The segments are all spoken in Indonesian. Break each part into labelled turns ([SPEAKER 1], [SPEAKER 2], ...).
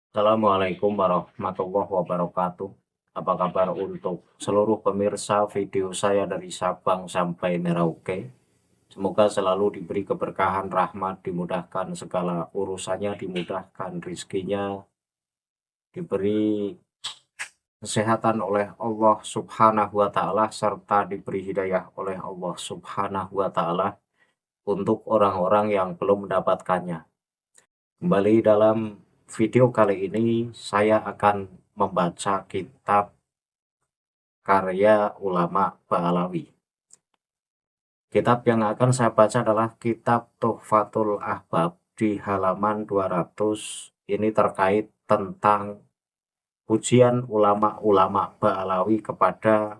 [SPEAKER 1] Assalamualaikum warahmatullahi wabarakatuh. Apa kabar untuk seluruh pemirsa video saya dari Sabang sampai Merauke? Semoga selalu diberi keberkahan, rahmat, dimudahkan segala urusannya, dimudahkan rizkinya, diberi kesehatan oleh Allah Subhanahu wa Ta'ala, serta diberi hidayah oleh Allah Subhanahu wa Ta'ala untuk orang-orang yang belum mendapatkannya. Kembali dalam video kali ini, saya akan membaca kitab karya ulama Ba'alawi. Kitab yang akan saya baca adalah kitab Tuhfatul Ahbab di halaman 200. Ini terkait tentang pujian ulama-ulama Ba'alawi kepada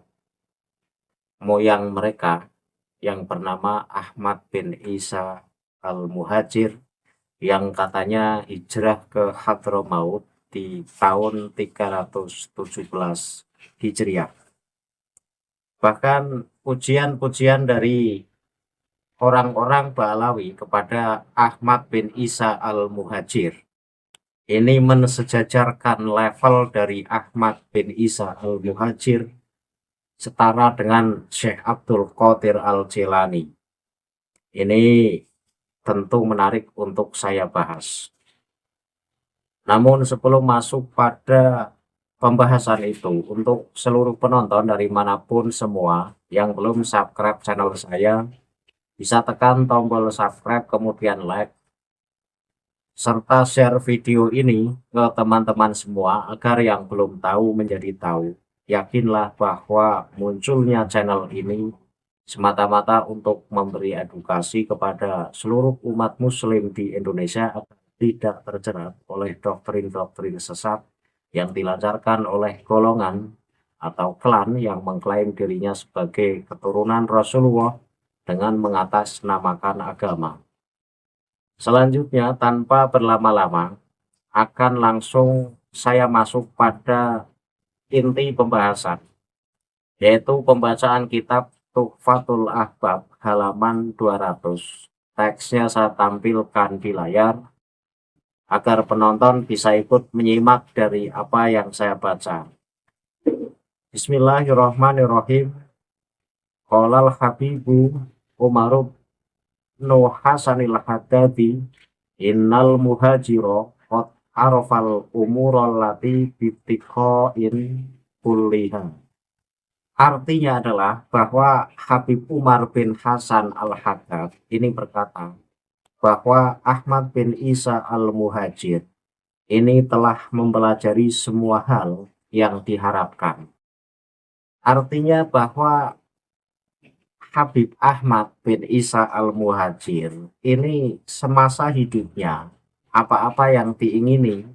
[SPEAKER 1] moyang mereka yang bernama Ahmad bin Isa Al-Muhajir, yang katanya hijrah ke Hadramaut di tahun 317 Hijriah. Bahkan pujian-pujian dari orang-orang Ba'alawi kepada Ahmad bin Isa Al-Muhajir ini mensejajarkan level dari Ahmad bin Isa Al-Muhajir setara dengan Syekh Abdul Qadir Al-Jilani. Ini tentu menarik untuk saya bahas. Namun sebelum masuk pada pembahasan itu, untuk seluruh penonton dari manapun semua yang belum subscribe channel saya, bisa tekan tombol subscribe, kemudian like, serta share video ini ke teman-teman semua agar yang belum tahu menjadi tahu. Yakinlah bahwa munculnya channel ini semata-mata untuk memberi edukasi kepada seluruh umat muslim di Indonesia agar tidak terjerat oleh doktrin-doktrin sesat yang dilancarkan oleh golongan atau klan yang mengklaim dirinya sebagai keturunan Rasulullah dengan mengatasnamakan agama. Selanjutnya, tanpa berlama-lama, akan langsung saya masuk pada inti pembahasan, yaitu pembacaan kitab Tuhfatul Ahbab halaman 200. Teksnya saya tampilkan di layar agar penonton bisa ikut menyimak dari apa yang saya baca. Bismillahirrahmanirrahim. Qolal Habibu Umar bin Hasanil Haddadi, innal muhajiro qad arafal umurul lati bittiqain kulliha. Artinya adalah bahwa Habib Umar bin Hasan Al-Haddad ini berkata bahwa Ahmad bin Isa Al-Muhajir ini telah mempelajari semua hal yang diharapkan. Artinya bahwa Habib Ahmad bin Isa Al-Muhajir ini semasa hidupnya apa-apa yang diingini,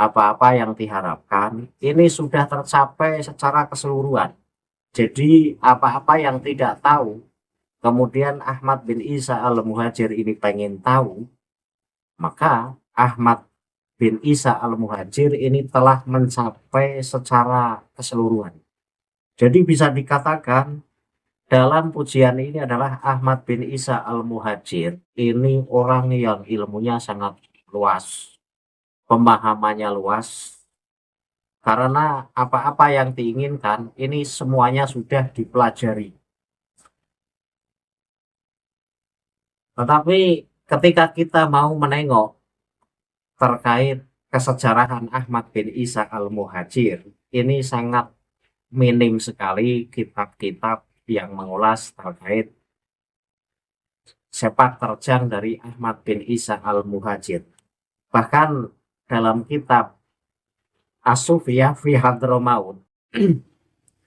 [SPEAKER 1] apa-apa yang diharapkan ini sudah tercapai secara keseluruhan. Jadi apa-apa yang tidak tahu, kemudian Ahmad bin Isa Al-Muhajir ini pengen tahu, maka Ahmad bin Isa Al-Muhajir ini telah mencapai secara keseluruhan. Jadi bisa dikatakan dalam pujian ini adalah Ahmad bin Isa Al-Muhajir ini orang yang ilmunya sangat luas, pemahamannya luas, karena apa-apa yang diinginkan ini semuanya sudah dipelajari. Tetapi ketika kita mau menengok terkait kesejarahan Ahmad bin Isa Al-Muhajir, ini sangat minim sekali kitab-kitab yang mengulas terkait sepak terjang dari Ahmad bin Isa Al-Muhajir. Bahkan dalam kitab As-Sufiyah fi Hadramaut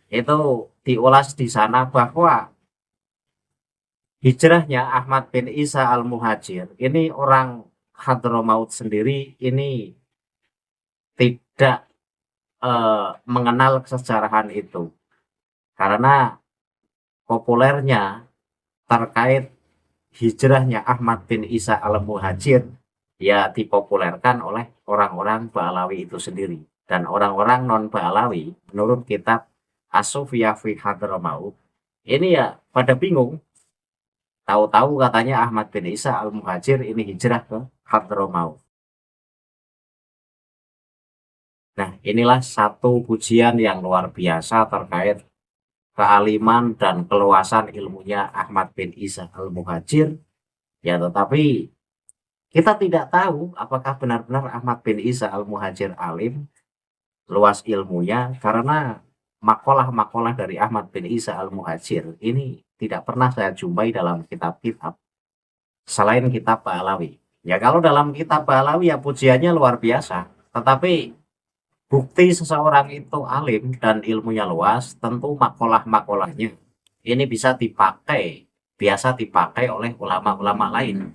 [SPEAKER 1] itu diulas di sana bahwa hijrahnya Ahmad bin Isa Al-Muhajir ini orang Hadramaut sendiri ini tidak mengenal kesejarahan itu, karena populernya terkait hijrahnya Ahmad bin Isa Al-Muhajir ya dipopulerkan oleh orang-orang Ba'alawi itu sendiri, dan orang-orang non Ba'alawi menurut kitab As-Sufiyah fi Hadramaut ini ya pada bingung. Tahu-tahu katanya Ahmad bin Isa Al-Muhajir ini hijrah ke Hadramaut. Nah, inilah satu pujian yang luar biasa terkait kealiman dan keluasan ilmunya Ahmad bin Isa Al-Muhajir. Ya, tetapi kita tidak tahu apakah benar-benar Ahmad bin Isa Al-Muhajir alim, luas ilmunya, karena makalah-makalah dari Ahmad bin Isa Al-Muhajir ini tidak pernah saya jumpai dalam kitab-kitab selain kitab Ba'alawi. Ya, kalau dalam kitab Ba'alawi ya pujiannya luar biasa, tetapi bukti seseorang itu alim dan ilmunya luas, tentu makalah-makalahnya ini biasa dipakai oleh ulama-ulama lain,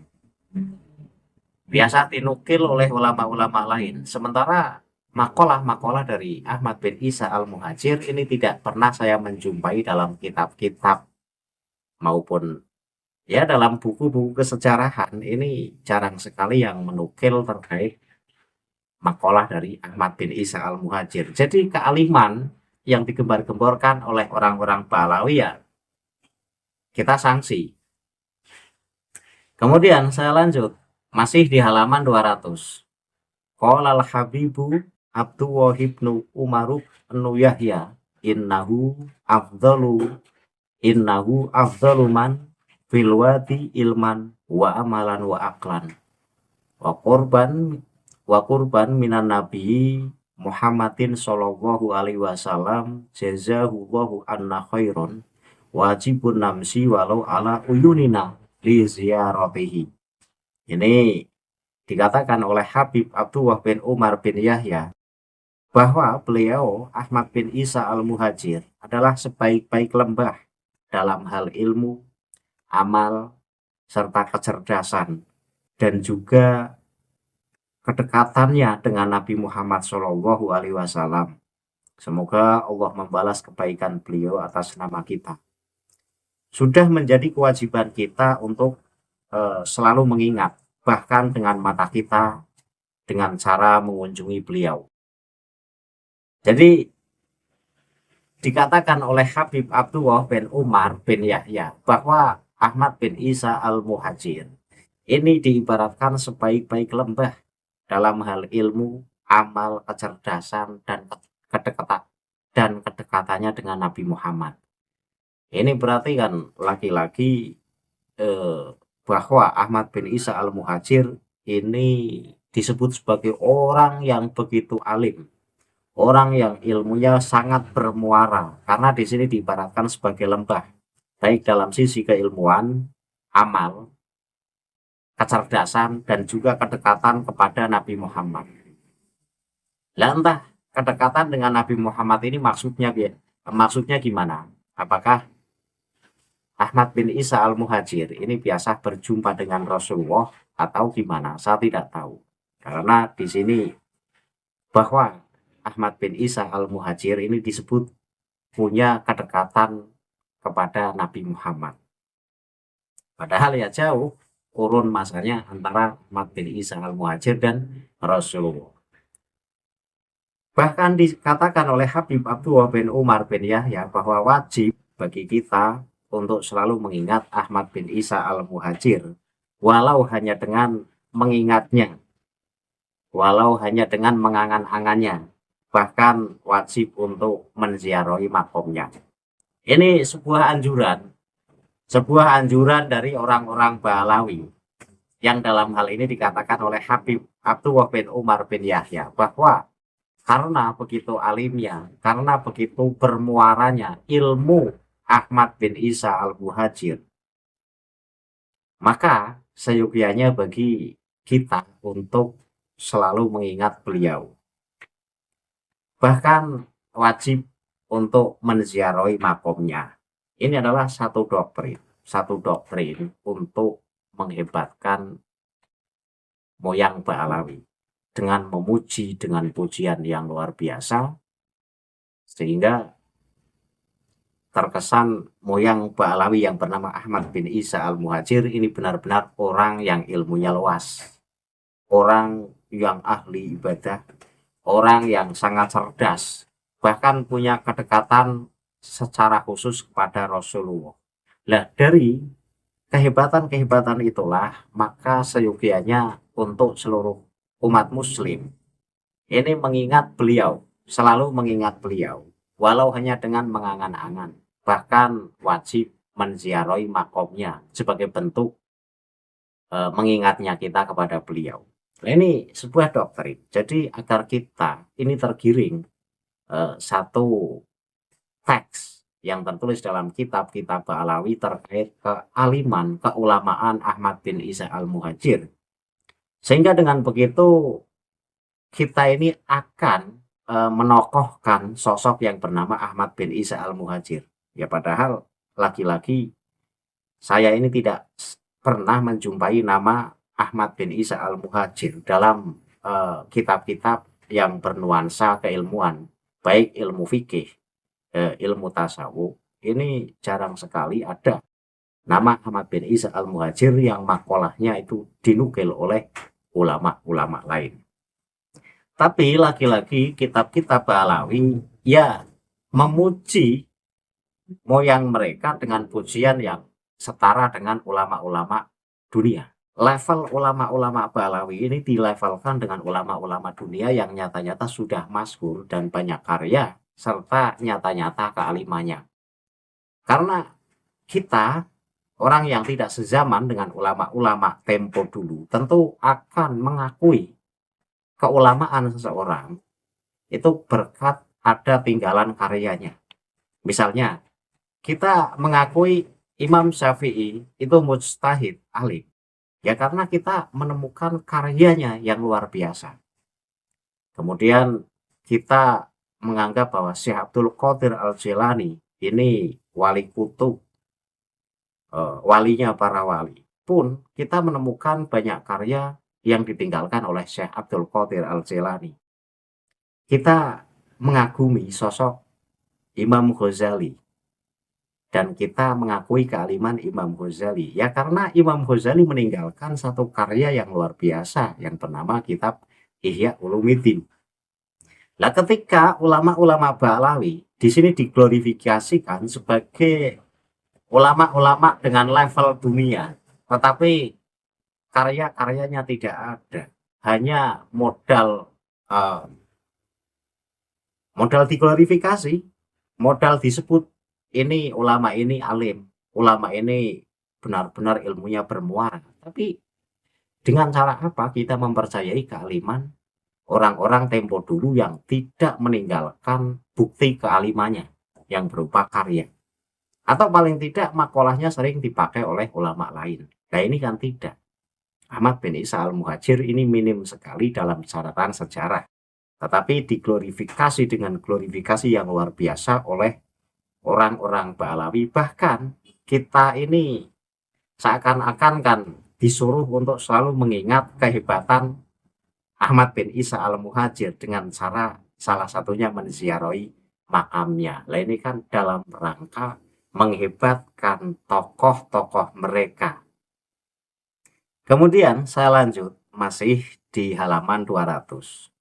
[SPEAKER 1] biasa dinukil oleh ulama-ulama lain. Sementara makalah-makalah dari Ahmad bin Isa Al-Muhajir ini tidak pernah saya menjumpai dalam kitab-kitab maupun ya dalam buku-buku kesejarahan. Ini jarang sekali yang menukil terkait makalah dari Ahmad bin Isa Al-Muhajir. Jadi kealiman yang digembar-gemborkan oleh orang-orang Balawi ya kita sanksi. Kemudian saya lanjut, masih di halaman 200. Qala al-Habibu Abdullah ibnu Umar ibnu Yahya innahu afdalu man fil wadi ilman wa amalan wa aklan wa qurban minan nabi Muhammadin sallallahu alaihi wasallam jazahullahu anna khairon wajibun namsi walau ala uyunina li ziyaratihi. Ini dikatakan oleh Habib Abdullah bin Umar bin Yahya bahwa beliau Ahmad bin Isa Al-Muhajir adalah sebaik-baik lembah dalam hal ilmu, amal, serta kecerdasan, dan juga kedekatannya dengan Nabi Muhammad Shallallahu Alaihi Wasallam. Semoga Allah membalas kebaikan beliau atas nama kita. Sudah menjadi kewajiban kita untuk selalu mengingat, bahkan dengan mata kita, dengan cara mengunjungi beliau. Jadi dikatakan oleh Habib Abdullah bin Umar bin Yahya bahwa Ahmad bin Isa Al-Muhajir ini diibaratkan sebaik-baik lembah dalam hal ilmu, amal, kecerdasan, dan kedekatannya dengan Nabi Muhammad. Ini berarti kan lagi-lagi bahwa Ahmad bin Isa Al-Muhajir ini disebut sebagai orang yang begitu alim, orang yang ilmunya sangat bermuara, karena di sini diibaratkan sebagai lembah, baik dalam sisi keilmuan, amal, kecerdasan, dan juga kedekatan kepada Nabi Muhammad. Lah entah kedekatan dengan Nabi Muhammad ini maksudnya gimana? Apakah Ahmad bin Isa Al-Muhajir ini biasa berjumpa dengan Rasulullah atau gimana? Saya tidak tahu. Karena di sini bahwa Ahmad bin Isa Al-Muhajir ini disebut punya kedekatan kepada Nabi Muhammad. Padahal ya jauh kurun masanya antara Ahmad bin Isa Al-Muhajir dan Rasulullah. Bahkan dikatakan oleh Habib Abdullah bin Umar bin Yahya bahwa wajib bagi kita untuk selalu mengingat Ahmad bin Isa Al-Muhajir, walau hanya dengan mengingatnya, walau hanya dengan mengangan-angannya, bahkan wajib untuk menziarahi makomnya. Ini sebuah anjuran dari orang-orang Balawi yang dalam hal ini dikatakan oleh Habib Abdullah bin Umar bin Yahya bahwa karena begitu alimnya, karena begitu bermuaranya ilmu Ahmad bin Isa Al-Muhajir, maka seyogianya bagi kita untuk selalu mengingat beliau. Bahkan wajib untuk menziarahi makomnya. Ini adalah satu doktrin untuk menghebatkan moyang Ba'alawi dengan memuji dengan pujian yang luar biasa, sehingga terkesan moyang Ba'alawi yang bernama Ahmad bin Isa Al-Muhajir ini benar-benar orang yang ilmunya luas, orang yang ahli ibadah, orang yang sangat cerdas, bahkan punya kedekatan secara khusus kepada Rasulullah. Nah, dari kehebatan-kehebatan itulah maka seyogianya untuk seluruh umat muslim ini mengingat beliau, selalu mengingat beliau, walau hanya dengan mengangan-angan, bahkan wajib menziarahi makomnya sebagai bentuk mengingatnya kita kepada beliau. Nah, ini sebuah doktrin. Jadi agar kita ini tergiring satu teks yang tertulis dalam kitab-kitab Ba'alawi terkait kealiman, keulamaan Ahmad bin Isa al-Muhajir. Sehingga dengan begitu kita ini akan menokohkan sosok yang bernama Ahmad bin Isa al-Muhajir. Ya padahal lagi-lagi saya ini tidak pernah menjumpai nama Ahmad bin Isa al-Muhajir dalam kitab-kitab yang bernuansa keilmuan, baik ilmu fikih, ilmu tasawuf. Ini jarang sekali ada nama Ahmad bin Isa al-Muhajir yang makolahnya itu dinukil oleh ulama-ulama lain. Tapi lagi-lagi kitab-kitab Ba'alawi ya memuji moyang mereka dengan pujian yang setara dengan ulama-ulama dunia. Level ulama-ulama Ba'alawi ini dilevelkan dengan ulama-ulama dunia yang nyata-nyata sudah masyhur dan banyak karya serta nyata-nyata kealimannya. Karena kita orang yang tidak sezaman dengan ulama-ulama tempo dulu tentu akan mengakui keulamaan seseorang itu berkat ada tinggalan karyanya. Misalnya, kita mengakui Imam Syafi'i itu mujtahid, alim. Ya karena kita menemukan karyanya yang luar biasa. Kemudian kita menganggap bahwa Syekh Abdul Qadir Al-Jilani ini wali kutub, walinya para wali. Pun kita menemukan banyak karya yang ditinggalkan oleh Syekh Abdul Qadir Al-Jilani. Kita mengagumi sosok Imam Ghazali dan kita mengakui kealiman Imam Ghazali ya karena Imam Ghazali meninggalkan satu karya yang luar biasa yang bernama kitab Ihya Ulumuddin. Nah, ketika ulama-ulama Ba'alawi di sini diglorifikasikan sebagai ulama-ulama dengan level dunia, tetapi karya-karyanya tidak ada, hanya modal diglorifikasi, modal disebut ini ulama ini alim, ulama ini benar-benar ilmunya bermuara. Tapi dengan cara apa kita mempercayai kealiman orang-orang tempo dulu yang tidak meninggalkan bukti kealimannya yang berupa karya? Atau paling tidak makolahnya sering dipakai oleh ulama lain. Nah ini kan tidak. Ahmad bin Isa al-Muhajir ini minim sekali dalam catatan sejarah. Tetapi diglorifikasi dengan glorifikasi yang luar biasa oleh orang-orang Ba'alawi. Bahkan kita ini seakan-akan kan disuruh untuk selalu mengingat kehebatan Ahmad bin Isa al-Muhajir dengan cara salah satunya menziarahi makamnya. Nah ini kan dalam rangka menghebatkan tokoh-tokoh mereka. Kemudian saya lanjut masih di halaman 200.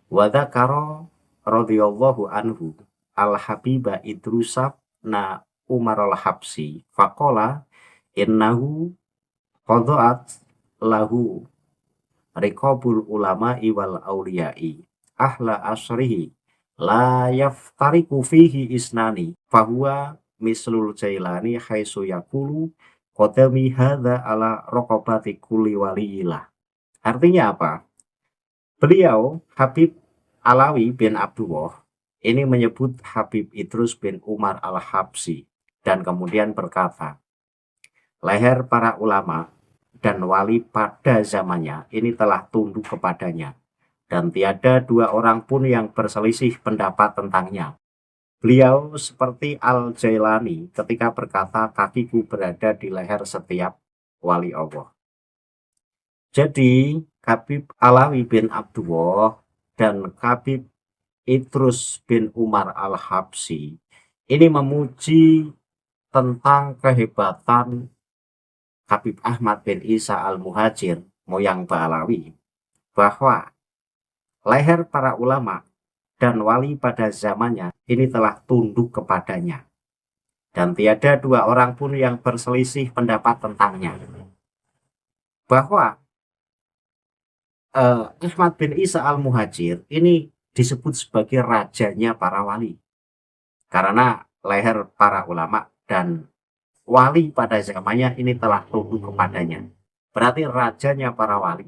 [SPEAKER 1] Wa dzakara radhiyallahu anhu al-Habiba Idrusab na Umar al-Habsi faqala innahu qada'at lahu riqabul ulama wal auliyai ahla asrihi la yaftariku fihi isnani fahuwa mislul jailani haitsu yaqulu qadami hadza ala raqabati kulli waliyillah. Artinya apa? Beliau Habib Alawi bin Abdullah ini menyebut Habib Idrus bin Umar al-Habsi dan kemudian berkata, leher para ulama dan wali pada zamannya ini telah tunduk kepadanya dan tiada dua orang pun yang berselisih pendapat tentangnya. Beliau seperti Al-Jailani ketika berkata kakiku berada di leher setiap wali Allah. Jadi Habib Alawi bin Abdullah dan Habib Idrus bin Umar al-Habsi ini memuji tentang kehebatan Habib Ahmad bin Isa al-Muhajir, moyang Ba'alawi, bahwa leher para ulama dan wali pada zamannya ini telah tunduk kepadanya. Dan tiada dua orang pun yang berselisih pendapat tentangnya. Bahwa Ahmad bin Isa al-Muhajir ini disebut sebagai rajanya para wali karena leher para ulama dan wali pada zamannya ini telah tunduk kepadanya. Berarti rajanya para wali.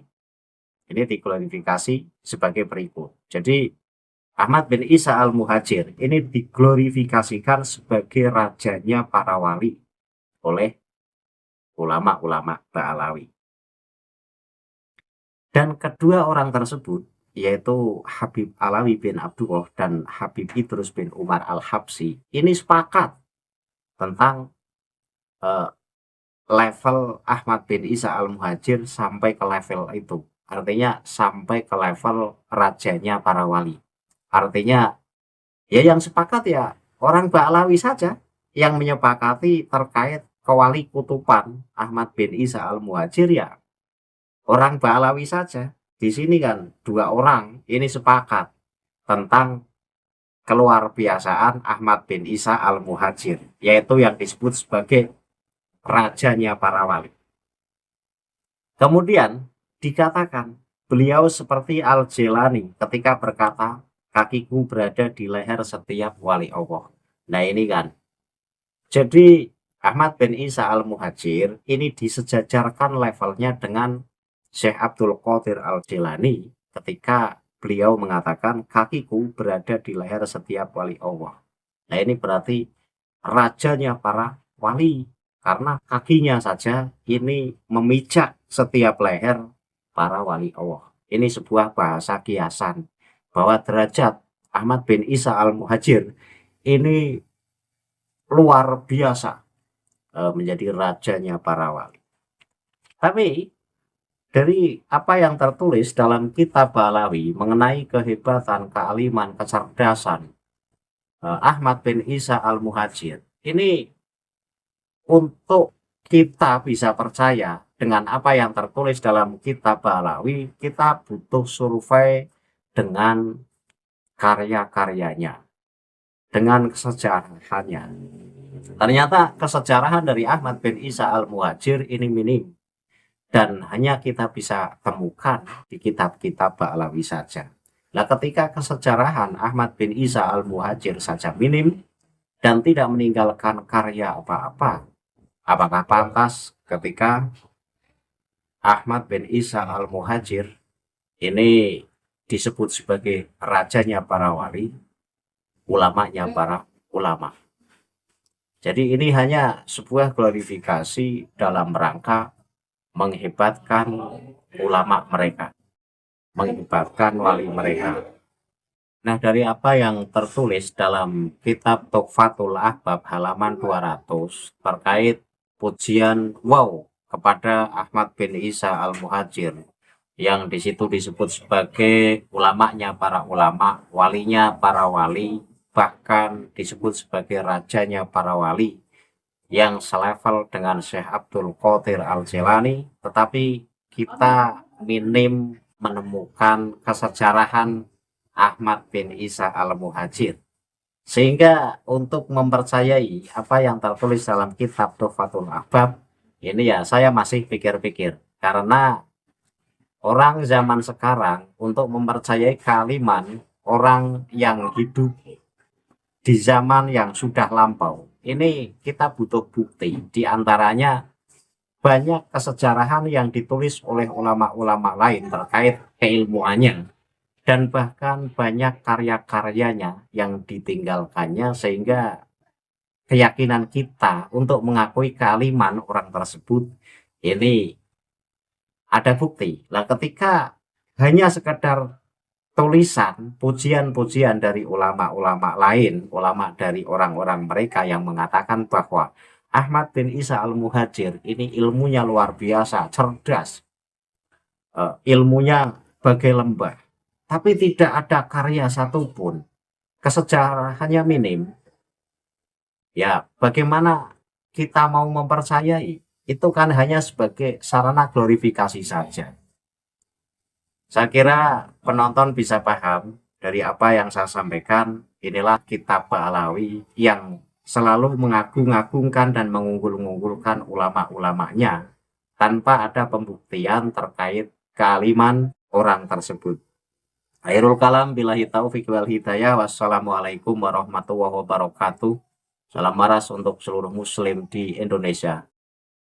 [SPEAKER 1] Ini diklarifikasi sebagai berikut. Jadi Ahmad bin Isa al-Muhajir ini diglorifikasikan sebagai rajanya para wali oleh ulama-ulama Ba'alawi. Dan kedua orang tersebut, yaitu Habib Alawi bin Abdullah dan Habib Idrus bin Umar al-Habsi, ini sepakat tentang level Ahmad bin Isa al-Muhajir sampai ke level itu. Artinya sampai ke level rajanya para wali. Artinya ya yang sepakat ya orang Ba'alawi saja yang menyepakati terkait kewali kutuban Ahmad bin Isa al-Muhajir ya orang Ba'alawi saja. Di sini kan dua orang ini sepakat tentang keluar biasaan Ahmad bin Isa al-Muhajir, yaitu yang disebut sebagai rajanya para wali. Kemudian dikatakan beliau seperti Al-Jilani ketika berkata, kakiku berada di leher setiap wali Allah. Nah ini kan. Jadi Ahmad bin Isa al-Muhajir ini disejajarkan levelnya dengan Syekh Abdul Qadir Al-Jilani ketika beliau mengatakan kakiku berada di leher setiap wali Allah. Nah ini berarti rajanya para wali karena kakinya saja ini memijak setiap leher para wali Allah. Ini sebuah bahasa kiasan bahwa derajat Ahmad bin Isa al-Muhajir ini luar biasa menjadi rajanya para wali. Tapi dari apa yang tertulis dalam kitab Ba'alawi mengenai kehebatan, kealiman, kecerdasan Ahmad bin Isa al-Muhajir, ini untuk kita bisa percaya dengan apa yang tertulis dalam kitab Ba'alawi, kita butuh survei dengan karya-karyanya, dengan kesejarahannya. Ternyata kesejarahan dari Ahmad bin Isa al-Muhajir ini minim dan hanya kita bisa temukan di kitab-kitab Ba'alawi saja. Nah, ketika kesejarahan Ahmad bin Isa al-Muhajir saja minim dan tidak meninggalkan karya apa-apa, apakah pantas ketika Ahmad bin Isa al-Muhajir ini disebut sebagai rajanya para wali, ulamanya para ulama? Jadi ini hanya sebuah glorifikasi dalam rangka menghebatkan ulama mereka, menghebatkan wali mereka. Nah, dari apa yang tertulis dalam kitab Tuhfatul Ahbab halaman 200 terkait pujian wow kepada Ahmad bin Isa al-Muhajir yang disitu disebut sebagai ulamanya para ulama, walinya para wali, bahkan disebut sebagai rajanya para wali yang selevel dengan Syekh Abdul Qadir Al-Jilani, tetapi kita minim menemukan kesejarahan Ahmad bin Isa al-Muhajir. Sehingga untuk mempercayai apa yang tertulis dalam kitab Tuhfatul Ahbab, ini ya saya masih pikir-pikir. Karena orang zaman sekarang untuk mempercayai kealiman orang yang hidup di zaman yang sudah lampau, ini kita butuh bukti. Di antaranya banyak kesejarahan yang ditulis oleh ulama-ulama lain terkait keilmuannya. Dan bahkan banyak karya-karyanya yang ditinggalkannya sehingga keyakinan kita untuk mengakui kealiman orang tersebut ini ada bukti. Nah, ketika hanya sekedar tulisan pujian-pujian dari ulama-ulama lain, ulama dari orang-orang mereka yang mengatakan bahwa Ahmad bin Isa al-Muhajir ini ilmunya luar biasa, cerdas, ilmunya bagai lembah, tapi tidak ada karya satupun, kesejarahannya minim. Ya, bagaimana kita mau mempercayai? Itu kan hanya sebagai sarana glorifikasi saja. Saya kira penonton bisa paham dari apa yang saya sampaikan. Inilah kitab Ba'alawi yang selalu mengagung-agungkan dan mengunggul-unggulkan ulama-ulamanya tanpa ada pembuktian terkait kealiman orang tersebut. Akhirul kalam, billahi taufik wal hidayah. Wassalamualaikum warahmatullahi wabarakatuh. Salam maras untuk seluruh muslim di Indonesia.